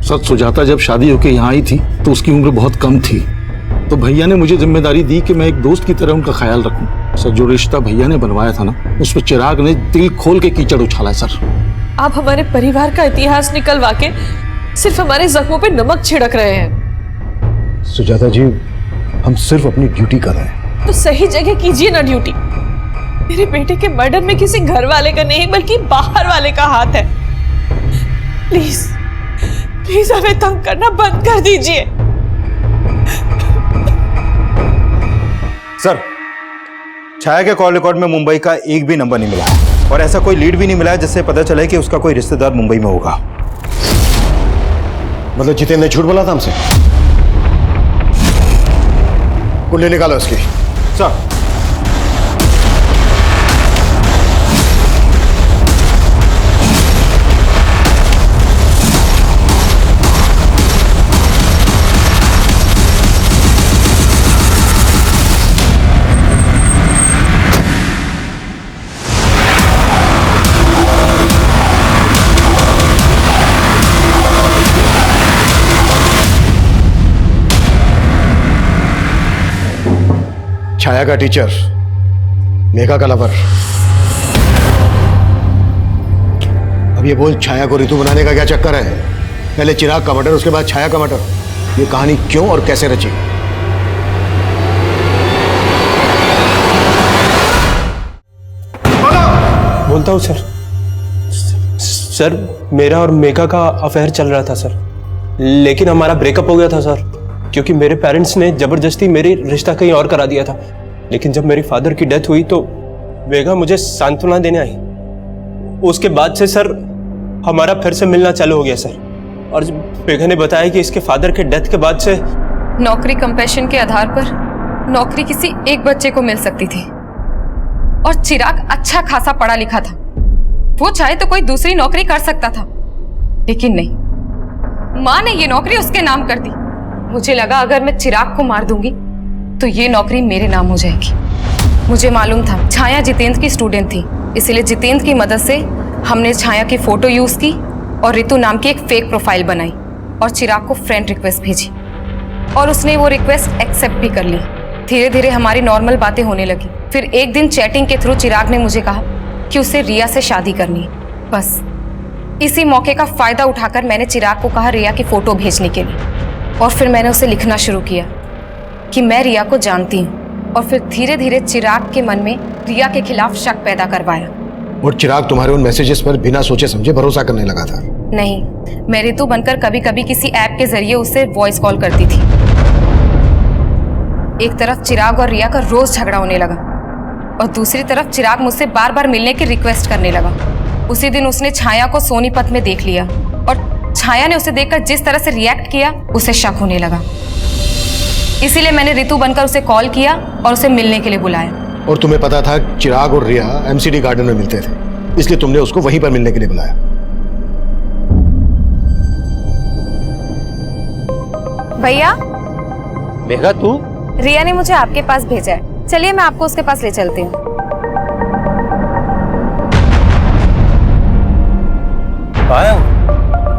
सर सुजाता जब शादी होकर यहाँ आई थी तो उसकी उम्र बहुत कम थी, तो भैया ने मुझे जिम्मेदारी दी कि मैं एक दोस्त की तरह उनका ख्याल रखूं। सर जो रिश्ता भैया ने बनवाया था ना, उस पर चिराग ने दिल खोल के कीचड़ उछाला है। सर आप हमारे परिवार का इतिहास निकलवा के सिर्फ हमारे जख्मों पे नमक छिड़क रहे हैं। सुजाता जी हम सिर्फ अपनी ड्यूटी कर रहे हैं। तो सही जगह कीजिए ना ड्यूटी। मेरे बेटे के मर्डर में किसी घर वाले का नहीं बल्कि बाहर वाले का हाथ है। प्लीज प्लीज हमें तंग करना बंद कर दीजिए। सर छाया के कॉल रिकॉर्ड में मुंबई का एक भी नंबर नहीं मिला है और ऐसा कोई लीड भी नहीं मिला है जिससे पता चले कि उसका कोई रिश्तेदार मुंबई में होगा। मतलब जितेंद्र ने झूठ बोला था हमसे? कुंडली निकालो उसकी। सर छाया का टीचर, मेघा का लवर। अब ये बोल छाया को ऋतु बनाने का क्या चक्कर है? पहले चिराग का मर्डर, उसके बाद छाया का मर्डर। ये कहानी क्यों और कैसे रची? बोलता हूँ सर। सर मेरा और मेघा का अफेयर चल रहा था सर, लेकिन हमारा ब्रेकअप हो गया था सर, क्योंकि मेरे पेरेंट्स ने जबरदस्ती मेरी रिश्ता कहीं और करा दिया था। लेकिन जब मेरी फादर की डेथ हुई तो मेघा मुझे सांत्वना देने आई। उसके बाद से सर हमारा फिर से मिलना चालू हो गया सर। और मेघा ने बताया कि इसके फादर के डेथ के बाद से नौकरी कंपैशन के आधार पर नौकरी किसी एक बच्चे को मिल सकती थी, और चिराग अच्छा खासा पढ़ा लिखा था, वो चाहे तो कोई दूसरी नौकरी कर सकता था, लेकिन नहीं, माँ ने ये नौकरी उसके नाम कर दी। मुझे लगा अगर मैं चिराग को मार दूंगी तो ये नौकरी मेरे नाम हो जाएगी। मुझे मालूम था छाया जितेंद्र की स्टूडेंट थी, इसलिए जितेंद्र की मदद से हमने छाया की फोटो यूज की और रितु नाम की एक फेक प्रोफाइल बनाई और चिराग को फ्रेंड रिक्वेस्ट भेजी और उसने वो रिक्वेस्ट एक्सेप्ट भी कर ली। धीरे धीरे हमारी नॉर्मल बातें होने लगी। फिर एक दिन चैटिंग के थ्रू चिराग ने मुझे कहा कि उसे रिया से शादी करनी है। बस इसी मौके का फायदा उठाकर मैंने चिराग को कहा रिया की फोटो भेजने के लिए और फिर मैंने उसे लिखना शुरू किया कि मैं रिया को जानती हूँ और फिर धीरे धीरे चिराग के मन में रिया के खिलाफ शक पैदा करवाया। और चिराग तुम्हारे उन मैसेजेस पर बिना सोचे समझे भरोसा करने लगा था? नहीं, मैं रितु बनकर कभी कभी किसी ऐप के जरिए उससे वॉइस कॉल करती थी। एक तरफ चिराग और रिया का रोज झगड़ा होने लगा और दूसरी तरफ चिराग मुझसे बार बार मिलने की रिक्वेस्ट करने लगा। उसी दिन उसने छाया को सोनीपत में देख लिया और छाया ने उसे देखकर जिस तरह से रिएक्ट किया उसे शक होने लगा। इसीलिए मैंने रितु बनकर उसे कॉल किया और उसे मिलने के लिए बुलाया। और तुम्हें पता था चिराग और रिया एमसीडी गार्डन में मिलते थे, इसलिए तुमने उसको वहीं पर मिलने के लिए बुलाया। भैया, मेघा तू? रिया ने मुझे आपके पास भेजा है, चलिए मैं आपको उसके पास ले चलती हूँ।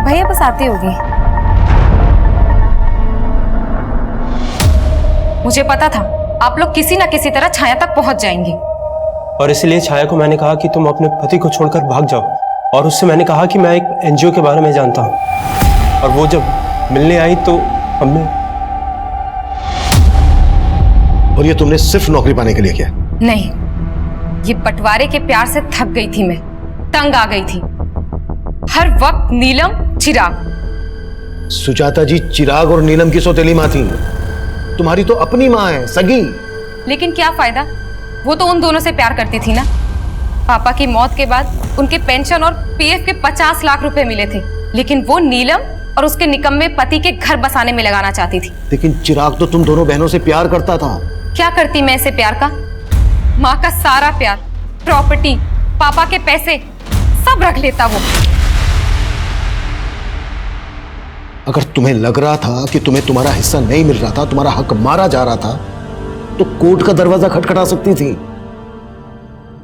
भैया बस आती होगी। मुझे पता था आप लोग किसी ना किसी तरह छाया तक पहुंच जाएंगे और इसलिए छाया को मैंने कहा कि तुम अपने पति को छोड़कर भाग जाओ और उससे मैंने कहा कि मैं एक एनजीओ के बारे में जानता हूँ और वो जब मिलने आई तो हमने। और ये तुमने सिर्फ नौकरी पाने के लिए किया? नहीं, ये बंटवारे के प्यार से थक गई थी, मैं तंग आ गई थी। हर वक्त नीलम चिराग। सुजाता जी, चिराग और नीलम की सौतेली माँ थी, तुम्हारी तो अपनी माँ है, सगी। लेकिन क्या फायदा, वो तो उन दोनों से प्यार करती थी ना। पापा की मौत के बाद उनके पेंशन और पीएफ के 50 लाख रुपए मिले थे, लेकिन वो नीलम और उसके निकम्मे पति के घर बसाने में लगाना चाहती थी। लेकिन चिराग तो तुम दोनों बहनों से प्यार करता था। क्या करती मैं इसे प्यार का? माँ का सारा प्यार, प्रॉपर्टी, पापा के पैसे सब रख लेता वो। अगर तुम्हें लग रहा था कि तुम्हें तुम्हारा हिस्सा नहीं मिल रहा था, तुम्हारा हक मारा जा रहा था, तो कोर्ट का दरवाजा खटखटा सकती थी।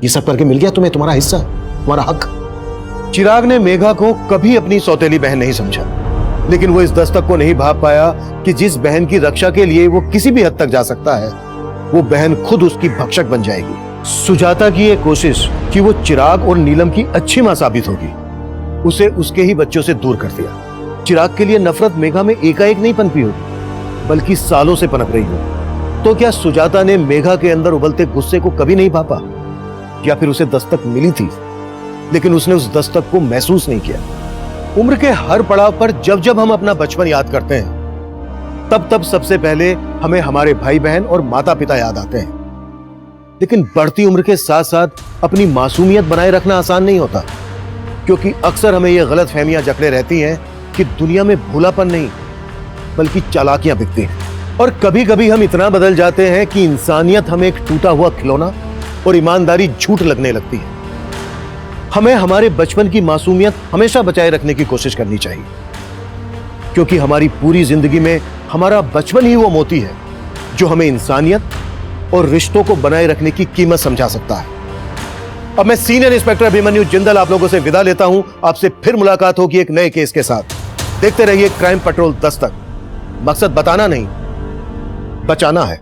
ये सब करके मिल गया तुम्हें तुम्हारा हिस्सा, तुम्हारा हक। चिराग ने मेघा को कभी अपनी सौतेली बहन नहीं समझा, लेकिन वो इस दस्तक को नहीं भाप पाया कि जिस बहन की रक्षा के लिए वो किसी भी हद तक जा सकता है, वो बहन खुद उसकी भक्षक बन जाएगी। सुजाता की ये कोशिश कि वो चिराग और नीलम की अच्छी मां साबित होगी, उसे उसके ही बच्चों से दूर कर दिया। चिराग के लिए नफरत मेघा में एकाएक नहीं पनपी होगी, बल्कि सालों से पनप रही हो। तो क्या सुजाता ने मेघा के अंदर उबलते गुस्से को कभी नहीं भापा? या फिर उसे दस्तक मिली थी लेकिन उसने उस दस्तक को महसूस नहीं किया? उम्र के हर पड़ाव पर जब जब हम अपना बचपन याद करते हैं, तब तब सबसे पहले हमें हमारे भाई बहन और माता पिता याद आते हैं। लेकिन बढ़ती उम्र के साथ साथ अपनी मासूमियत बनाए रखना आसान नहीं होता, क्योंकि अक्सर हमें यह गलत फहमियां जकड़े रहती हैं कि दुनिया में भोलापन नहीं बल्कि चालाकियां बिकती हैं। और कभी कभी हम इतना बदल जाते हैं कि इंसानियत हमें एक टूटा हुआ खिलौना और ईमानदारी झूठ लगने लगती है। हमें हमारे बचपन की मासूमियत हमेशा बचाए रखने की कोशिश करनी चाहिए, क्योंकि हमारी पूरी जिंदगी में हमारा बचपन ही वो मोती है जो हमें इंसानियत और रिश्तों को बनाए रखने की कीमत समझा सकता है। अब मैं सीनियर इंस्पेक्टर अभिमन्यु जिंदल आप लोगों से विदा लेता हूं। आपसे फिर मुलाकात होगी एक नए केस के साथ। देखते रहिए क्राइम पेट्रोल दस्तक। मकसद बताना नहीं, बचाना है।